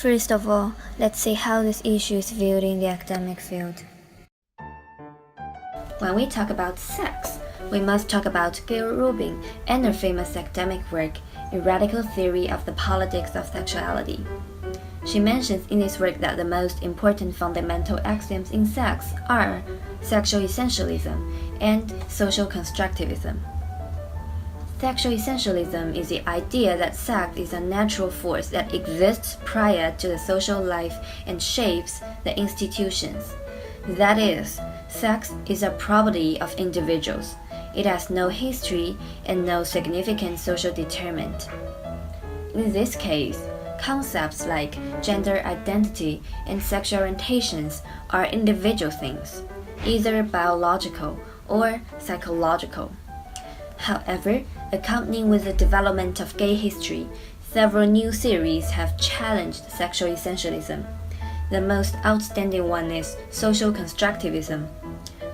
First of all, let's see how this issue is viewed in the academic field. When we talk about sex, we must talk about Gayle Rubin and her famous academic work, A Radical Theory of the Politics of Sexuality. She mentions in this work that the most important fundamental axioms in sex are sexual essentialism and social constructivism. Sexual essentialism is the idea that sex is a natural force that exists prior to the social life and shapes the institutions. That is, sex is a property of individuals. It has no history and no significant social determinant. In this case, concepts like gender identity and sexual orientations are individual things, either biological or psychological. However, accompanying with the development of gay history, several new theories have challenged sexual essentialism. The most outstanding one is social constructivism.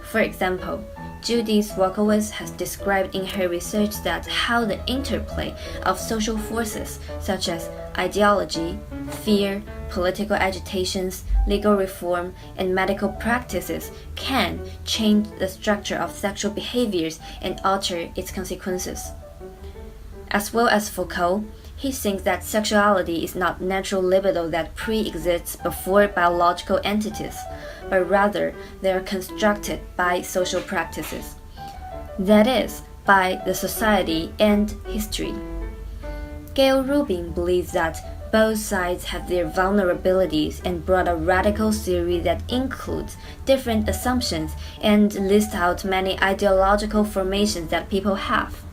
For example, Judith Walkowitz has described in her research that how the interplay of social forces such as ideology, fear, political agitations, legal reform, and medical practices can change the structure of sexual behaviors and alter its consequences. As well as Foucault, he thinks that sexuality is not natural libido that pre-exists before biological entities, but rather they are constructed by social practices. That is, by the society and history. Gayle Rubin believes that both sides have their vulnerabilities and brought a radical theory that includes different assumptions and lists out many ideological formations that people have.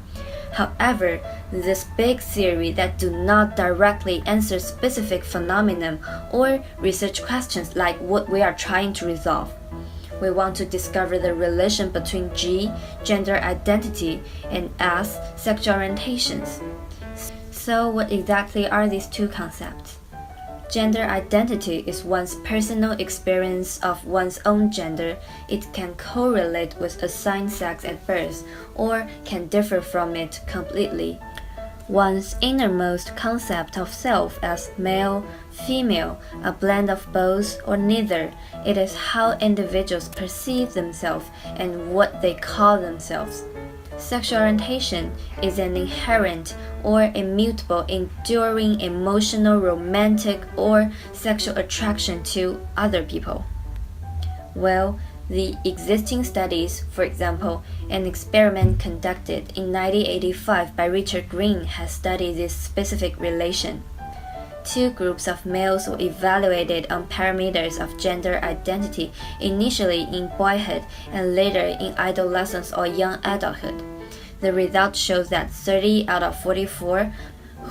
However, this big theory that do not directly answer specific phenomenon or research questions like what we are trying to resolve. We want to discover the relation between G, gender identity, and S, sexual orientations. So what exactly are these two concepts? Gender identity is one's personal experience of one's own gender. It can correlate with assigned sex at birth or can differ from it completely. One's innermost concept of self as male, female, a blend of both or neither. It is how individuals perceive themselves and what they call themselves. Sexual orientation is an inherent or immutable, enduring emotional, romantic, or sexual attraction to other people. Well, the existing studies, for example, an experiment conducted in 1985 by Richard Green has studied this specific relation. Two groups of males were evaluated on parameters of gender identity, initially in boyhood and later in adolescence or young adulthood. The result shows that 30 out of 44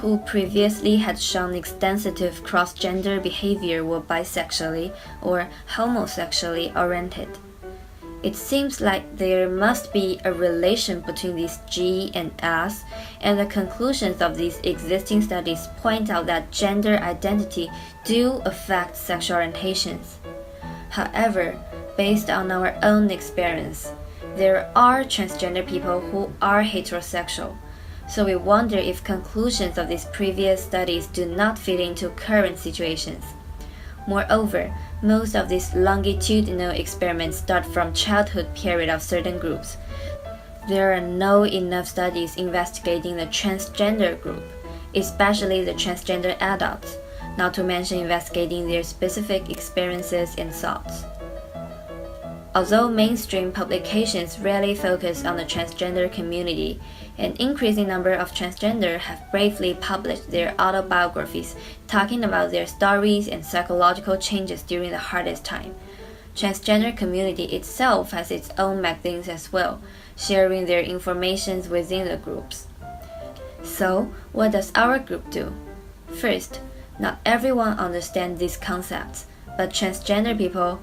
who previously had shown extensive cross-gender behavior were bisexually or homosexually oriented. It seems like there must be a relation between these G and S, and the conclusions of these existing studies point out that gender identity do affect sexual orientations. However, based on our own experience, there are transgender people who are heterosexual, so we wonder if conclusions of these previous studies do not fit into current situations. Moreover, most of these longitudinal experiments start from childhood period of certain groups. There are not enough studies investigating the transgender group, especially the transgender adults, not to mention investigating their specific experiences and thoughts. Although mainstream publications rarely focus on the transgender community, an increasing number of transgender have bravely published their autobiographies talking about their stories and psychological changes during the hardest time. Transgender community itself has its own magazines as well, sharing their information within the groups. So, what does our group do? First, not everyone understands these concepts, but transgender people,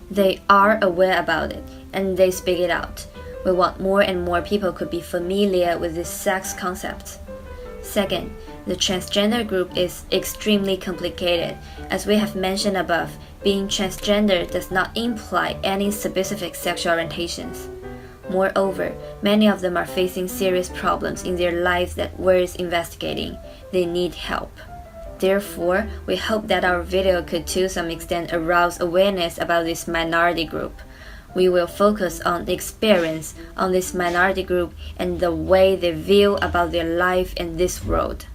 they are aware about it and they speak it out. We want more and more people could be familiar with this sex concept. Second, the transgender group is extremely complicated. As we have mentioned above, being transgender does not imply any specific sexual orientations. Moreover, many of them are facing serious problems in their lives that worth investigating. They need help. Therefore, we hope that our video could to some extent arouse awareness about this minority group. We will focus on the experience on this minority group and the way they view about their life in this world.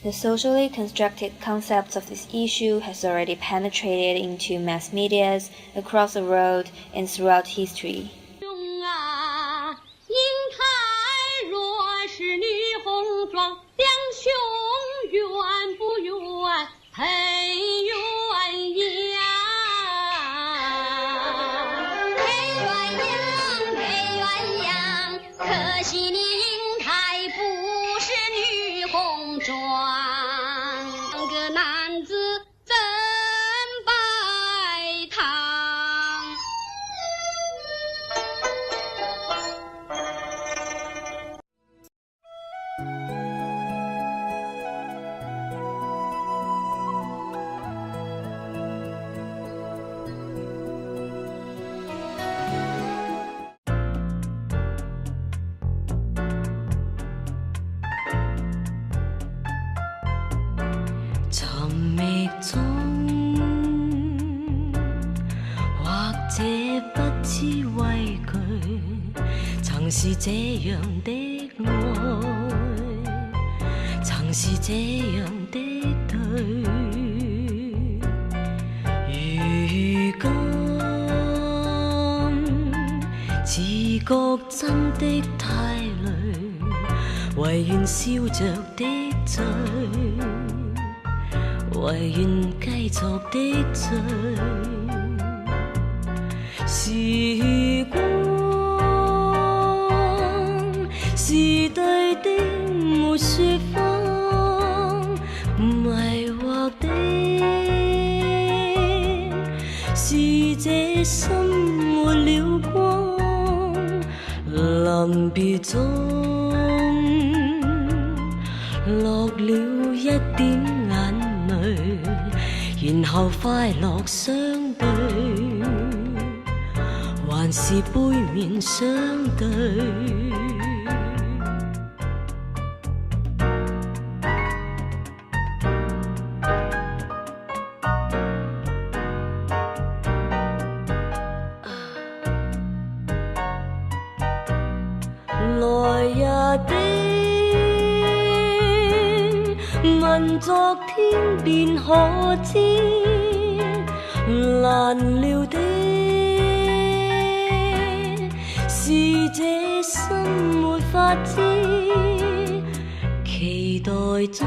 The socially constructed concepts of this issue has already penetrated into mass medias across the world and throughout history. 英台若是女红妆，两兄愿不愿配鸳鸯？配鸳鸯，可惜你英台不是女红妆，两个男子怎摆堂？尋覓中，或者不知畏懼，曾是這樣的愛，曾是這樣的對。如今自覺真的太累，唯願笑着的醉。唯願繼續的醉，時光是對的沒說謊，迷惑的是這心沒了光，臨別中落了一點眼然後快樂相對，還是背面相對。來日的問昨天便可知，難料的是這心沒法知，期待中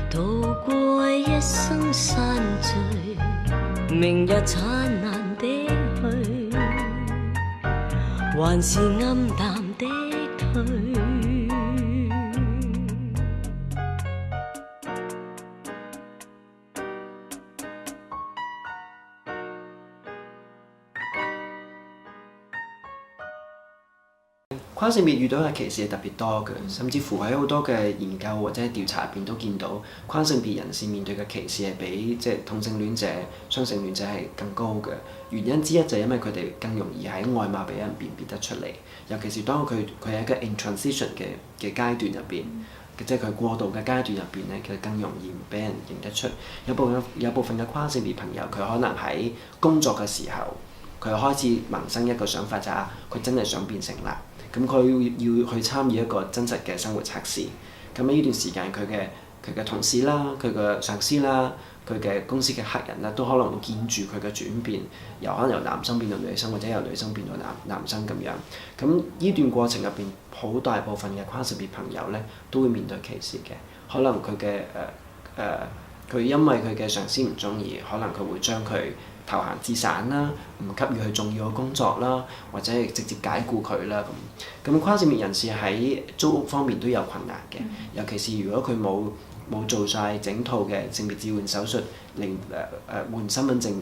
度過一生散聚，明日燦爛的去，還是暗淡的退。跨性別遇到嘅歧視係特別多嘅，甚至乎喺好多嘅研究或者調查入邊都見到跨性別人士面對嘅歧視係比即係同性戀者、雙性戀者係更高嘅。原因之一就係因為佢哋更容易喺外貌俾人辨別得出嚟，尤其是當佢係一個 in transition 嘅階段入邊，即係佢過渡嘅階段入邊咧，其實更容易俾人認得出。有部分嘅跨性別朋友，佢可能喺工作嘅時候，佢開始萌生一個想法就係佢真係想變成男。咁佢要去參與一個真實嘅生活測試。咁喺呢段時間，佢嘅同事啦、佢嘅上司啦、佢嘅公司嘅客人啦，都可能會見住佢嘅轉變，可能由男生變到女生，或者由女生變到男生咁樣。咁呢段過程入邊，好大部分嘅跨性別朋友咧，都會面對歧視嘅。可能佢因為佢嘅上司唔中意，可能佢會將佢投閒置散啦，唔給予佢重要嘅工作啦，或者係直接解僱佢啦咁。咁跨性別人士喺租屋方面都有困難嘅，尤其是如果佢冇做晒整套嘅性別置換手術，換身份證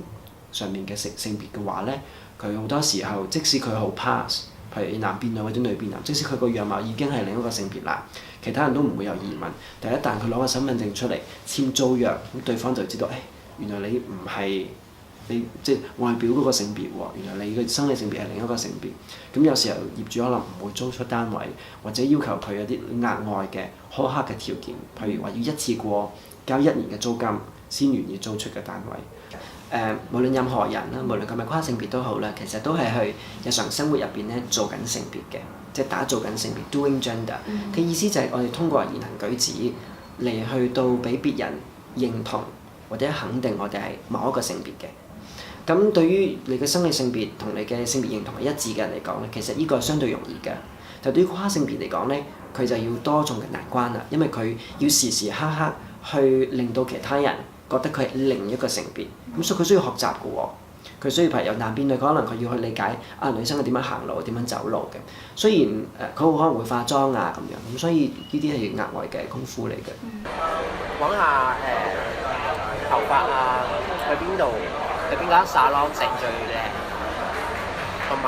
上面嘅性別嘅話咧，佢好多時候即使佢好 pass， 譬如男變女或者女變男，即使佢個樣貌已經係另一個性別啦，其他人都唔會有疑問。但一旦佢攞個身份證出嚟簽租約，咁對方就知道，原來你唔係你即係外表嗰個性別喎，原來你嘅生理性別係另一個性別。咁有時候業主可能唔會租出單位，或者要求佢有啲額外嘅苛刻嘅條件，譬如話要一次過交1年嘅租金先願意租出嘅單位。無論任何人啦，無論佢係咪跨性別都好啦，其實都係去日常生活入邊咧做緊性別嘅，即係打造緊性別 doing gender 嘅意思就係我哋通過言行舉止嚟去到俾別人認同或者肯定我哋係某一個性別嘅。咁對於你嘅生理性別同你嘅性別認同係一致嘅人嚟講咧，其實呢個係相對容易嘅。但對於跨性別嚟講咧，佢就要多重嘅難關啦，因為佢要時時刻刻去令到其他人覺得佢係另一個性別，咁所以佢需要學習嘅喎。佢需要譬如有男變女，可能佢要去理解女生係點樣行路、點樣走路嘅。雖然佢可能會化妝啊咁樣，咁所以呢啲係額外嘅功夫嚟嘅。講下頭髮啊，去邊間沙龍整最靚，同埋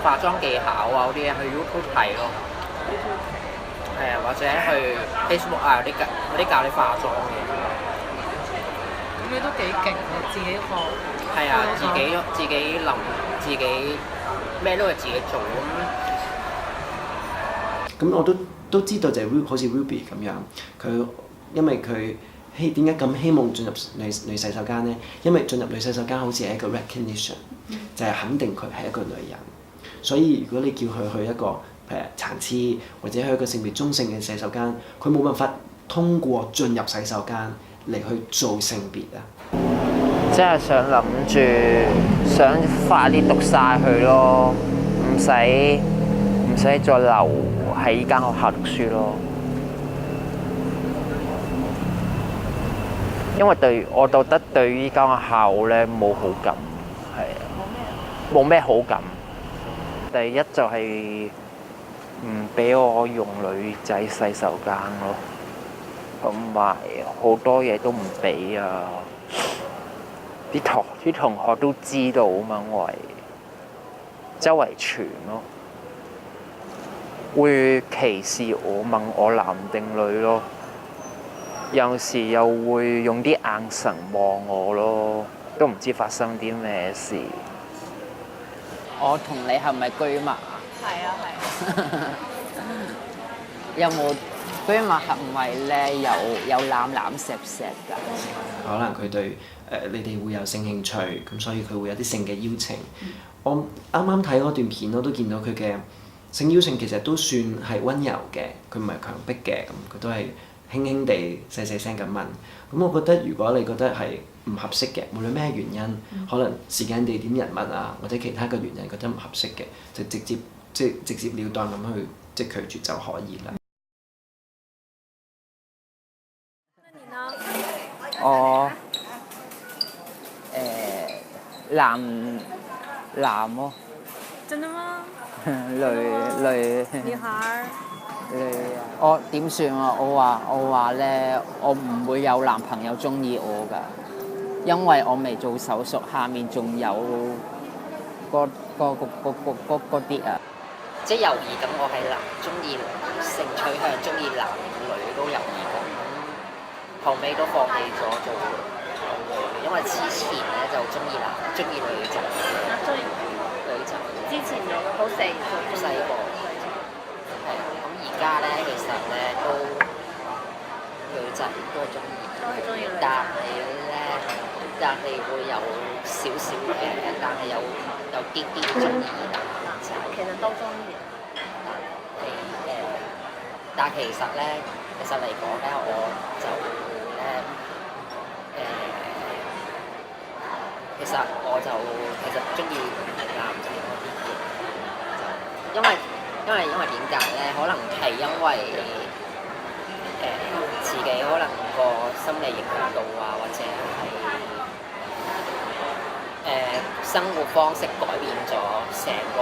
化妝技巧啊嗰啲去 YouTube 睇咯。或者去 Facebook 啊嗰啲教你化妝嘅。咁你都幾勁喎，自己學。係啊，自己諗，自己咩都係自己做咁。咁我都知道就係好似 Ruby 咁樣，佢因為佢點解咁希望進入女洗手間咧？因為進入女洗手間好似係一個 recognition，就係肯定佢係一個女人。所以如果你叫佢去一個殘廁或者去一個性別中性嘅洗手間，佢冇辦法通過進入洗手間嚟去做性別啊！即係諗住想快啲讀晒佢咯，唔使再留喺依間學校讀書咯。因為我覺得對於依間學校咧冇好感，係啊，冇咩好感。第一就係唔俾我用女仔洗手間咯，同埋好多嘢都唔俾啊！啲同學都知道啊嘛，我係周圍傳咯，會歧視我，問我男定女咯，有時又會用啲眼神望我咯，都唔知發生啲咩事。我同你係咪居密啊？係啊係。有冇居密係唔係咧？有攬攬錫錫㗎？可能佢對你哋會有性興趣，咁所以佢會有啲性嘅邀請。我啱啱睇嗰段片，我都見到佢嘅性邀請其實都算係溫柔嘅，佢唔係強迫嘅，咁佢都係輕輕地細細聲咁問。咁我覺得如果你覺得係唔合適嘅，無論咩原因，可能時間、地點、人物啊，或者其他嘅原因覺得唔合適嘅，就直接了當咁去拒絕就可以啦。我男咯。真的嗎？女。女孩。我點算啊？我話咧，我唔會有男朋友中意我㗎，因為我未做手術，下面仲有嗰啲啊。即係猶豫咁，我係中意性取向，中意男女都猶豫過，後尾都放棄咗做女，因為之前咧就中意女仔。中意女仔。之前有好細個。係啊，咁而家咧其實咧都女仔都中意。都係中意女仔。但係會有少少嘅，但係有啲中意男仔。其實都中意。但係其實嚟講咧，我就其實中意男仔多啲嘅，因為點解咧？可能係因為自己可能個心理影響到啊，或者係生活方式改變咗，成個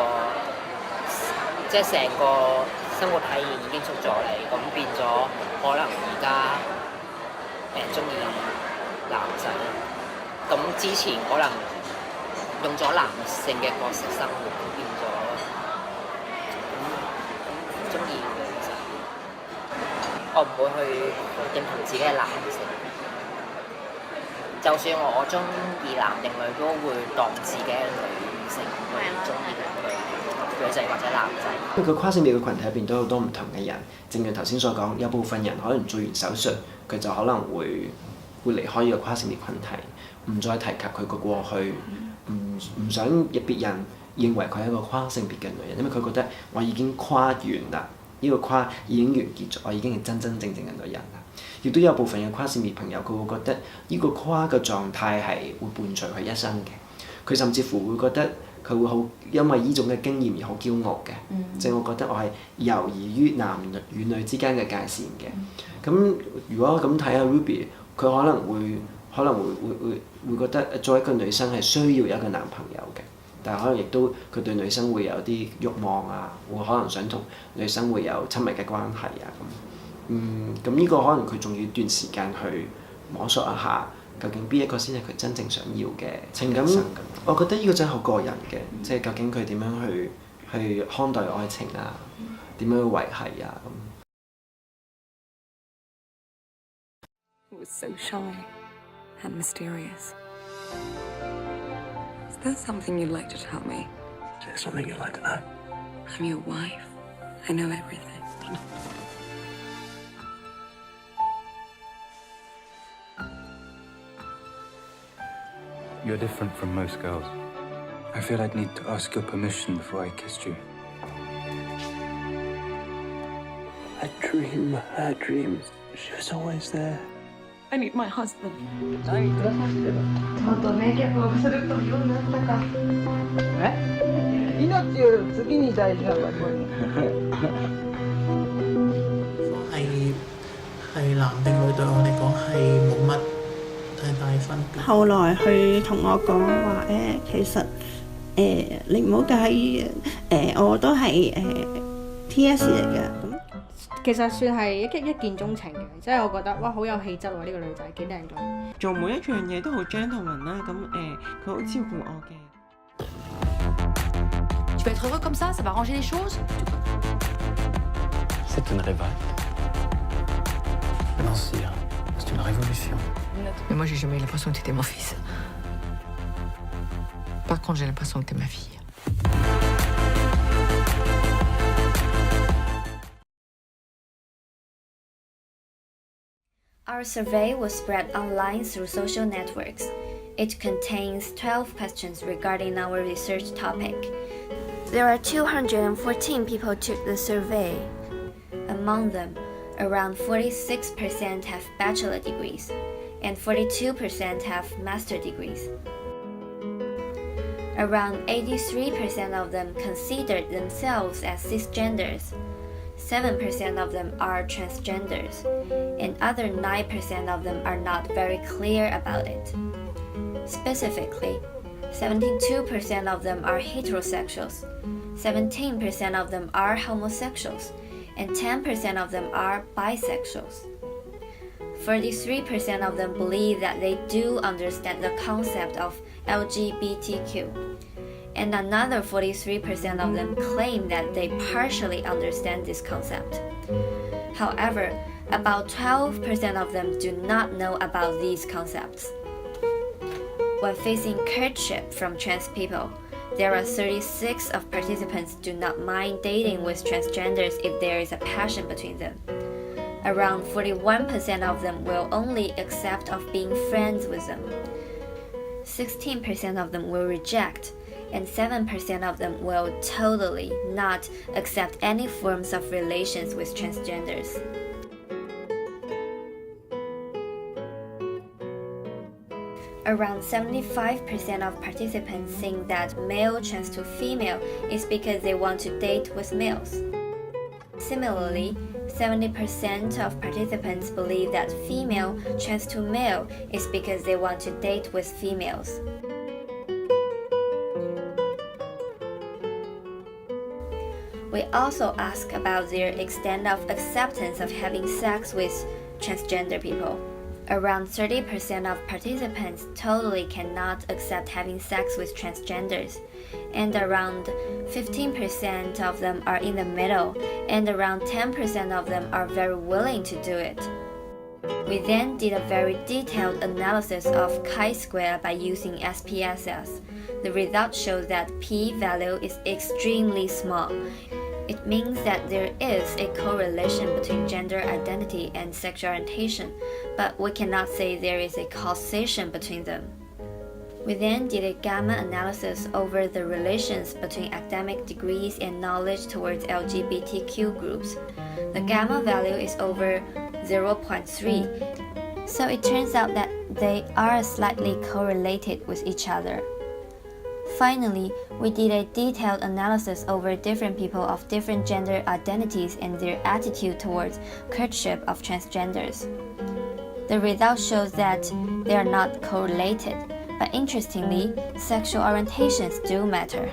生活體驗已經出咗嚟，咁變咗可能而家中意男仔，咁之前可能用咗男性嘅角色生活，變咗咁中意女仔，我唔會去認同自己係男性，就算我中意男定女，都會當自己係女性去中意女仔或者男仔。因為個跨性別嘅群體入邊都有好多唔同嘅人，正如頭先所講，有部分人可能做完手術，佢就可能會離開呢個跨性別群體，唔再提及佢個過去，唔想別人認為佢係一個跨性別嘅女人，因為佢覺得我已經跨完啦，呢個跨已經完結咗，我已經係真真正正嘅女人啦。亦都有部分嘅跨性別朋友，佢會覺得呢個跨嘅狀態係會伴隨佢一生嘅。佢甚至乎會覺得佢會好因為呢種嘅經驗而好驕傲嘅，即係我覺得我係猶豫於男與女之間嘅界線嘅。咁如果咁睇下 Ruby， 佢可能會覺得作為一個女生係需要一個男朋友嘅，但係可能亦都佢對女生會有啲慾望啊，會可能想同女生會有親密嘅關係啊咁。咁呢個可能佢仲要一段時間去摸索一下，究竟邊一個先係佢真正想要嘅情感。我覺得呢個真係好個人嘅，即係究竟佢點樣去看待愛情啊，點樣去維繫啊咁。It was so shy and mysterious. Is there something you'd like to tell me? Is there something you'd like to know? I'm your wife. I know everything. You're different from most girls. I feel I'd need to ask your permission before I kissed you. I dream her dreams. She was always there. I need my husband. ちゃんとね、結婚するというようになったか。命より次に大事なのはこれ。係男定女對我嚟講係冇乜太大分別。後來佢同我講話其實你唔好介意我都係T.S. 嚟嘅。其實算係一見鍾情嘅，即係我覺得哇好有氣質喎，呢個女仔幾靚女。做每一樣嘢都好 gentleman 啦，咁佢好照顧我嘅。Tu vas être heureux comme ça va ranger les choses. C'est une révolte. Non, sire, c'est une révolution. Mais moi j'ai jamais eu l'impression que t'étais mon fils. Par contre j'ai l'impression que t'es ma fille. Our survey was spread online through social networks. It contains 12 questions regarding our research topic. There are 214 people took the survey. Among them, around 46% have bachelor degrees, and 42% have master degrees. Around 83% of them considered themselves as cisgenders. 7% of them are transgenders, and other 9% of them are not very clear about it. Specifically, 72% of them are heterosexuals, 17% of them are homosexuals, and 10% of them are bisexuals. 43% of them believe that they do understand the concept of LGBTQ, and another 43% of them claim that they partially understand this concept. However, about 12% of them do not know about these concepts. When facing courtship from trans people, there are 36 of participants do not mind dating with transgenders if there is a passion between them. Around 41% of them will only accept of being friends with them. 16% of them will reject, and 7% of them will totally not accept any forms of relations with transgenders. Around 75% of participants think that male trans to female is because they want to date with males. Similarly, 70% of participants believe that female trans to male is because they want to date with females. We also ask about their extent of acceptance of having sex with transgender people. Around 30% of participants totally cannot accept having sex with transgenders, and around 15% of them are in the middle, and around 10% of them are very willing to do it. We then did a very detailed analysis of chi-square by using SPSS. The result shows that p-value is extremely small. It means that there is a correlation between gender identity and sexual orientation, but we cannot say there is a causation between them. We then did a gamma analysis over the relations between academic degrees and knowledge towards LGBTQ groups. The gamma value is over 0.3, so it turns out that they are slightly correlated with each other. Finally, we did a detailed analysis over different people of different gender identities and their attitude towards courtship of transgenders. The result shows that they are not correlated, but interestingly, sexual orientations do matter.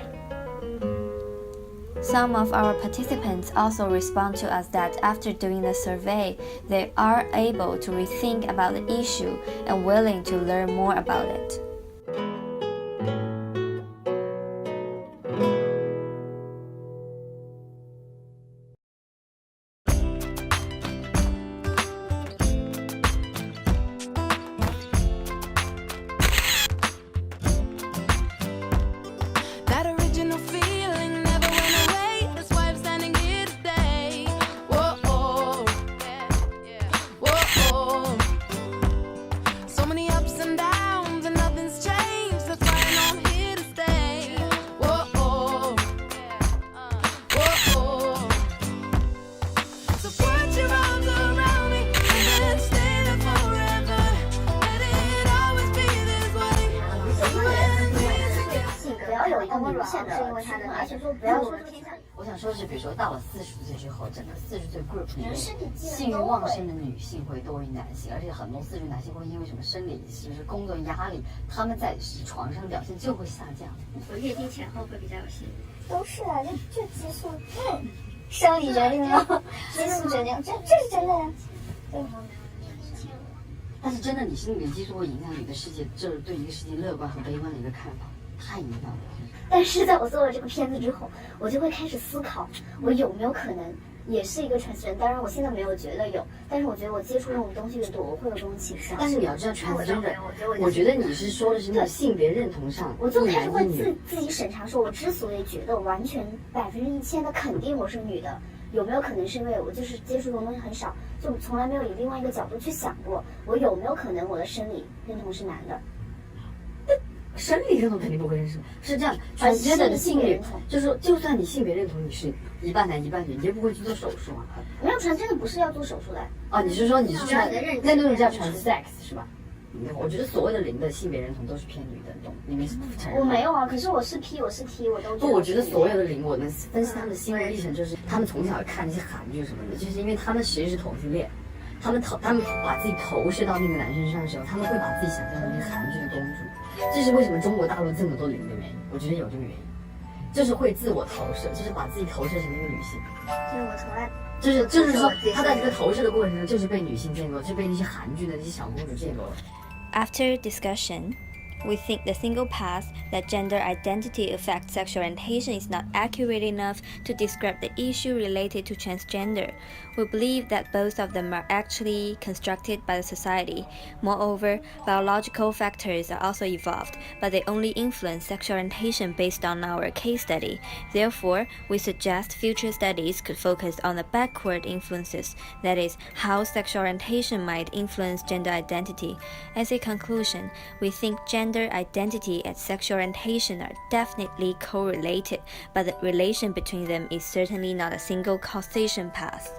Some of our participants also respond to us that after doing the survey, they are able to rethink about the issue and willing to learn more about it.我想说是，比如说到了40岁之后，整个40岁 group 里面性欲旺盛的女性会多于男性，而且很多40岁男性会因为什么生理是不是工作压力，他们在床上表现就会下降。我月经前后会比较有性欲。都是啊，就激素，生理决定的，激素决定，这是真的呀。对。但是真的，你心里面激素会影响你的世界，就是对一个世界乐观和悲观的一个看法，太影响了。但是在我做了这个片子之后，我就会开始思考，我有没有可能也是一个 transgender？ 当然，我现在没有觉得有，但是我觉得我接触这种东西越多，我会有这种启示。但是你要知道 transgender， 我觉得你是说的是那种性别认同上，我就开始会自己审查，说我之所以觉得完全1000%的肯定我是女的，有没有可能是因为我就是接触这种东西很少，就从来没有以另外一个角度去想过，我有没有可能我的生理认同是男的？生理认同肯定不会认识，是这样。transgender 的性别认同，就是说，就算你性别认同你是一半男一半女，你也不会去做手术啊。没有transgender不是要做手术的。哦，你是说你是那种叫 transsex 是吧？我觉得所谓的零的性别认同都是偏女的，懂？你们是不承认？我没有啊，可是我是 P， 我是 T， 我都不。我觉得所有的零，我能分析他们的心路历程，就是他们从小看那些韩剧什么的，就是因为他们其实是同性恋。他们把自己投射到那个男生身上的时候，他们会把自己想象成那个韩剧的公主。这是为什么中国大陆这么多零的原因，我觉得有这个原因，就是会自我投射，就是把自己投射成一个女性。就是我从来，就是说，他在这个投射的过程中，就是被女性见过，就被那些韩剧的那些小公主见过了。After discussion, we think the single path that gender identity affects sexual orientation is not accurate enough to describe the issue related to transgender. We believe that both of them are actually constructed by the society. Moreover, biological factors are also evolved, but they only influence sexual orientation based on our case study. Therefore, we suggest future studies could focus on the backward influences, that is, how sexual orientation might influence gender identity. As a conclusion, we think gender identity and sexual orientation are definitely correlated, but the relation between them is certainly not a single causation path.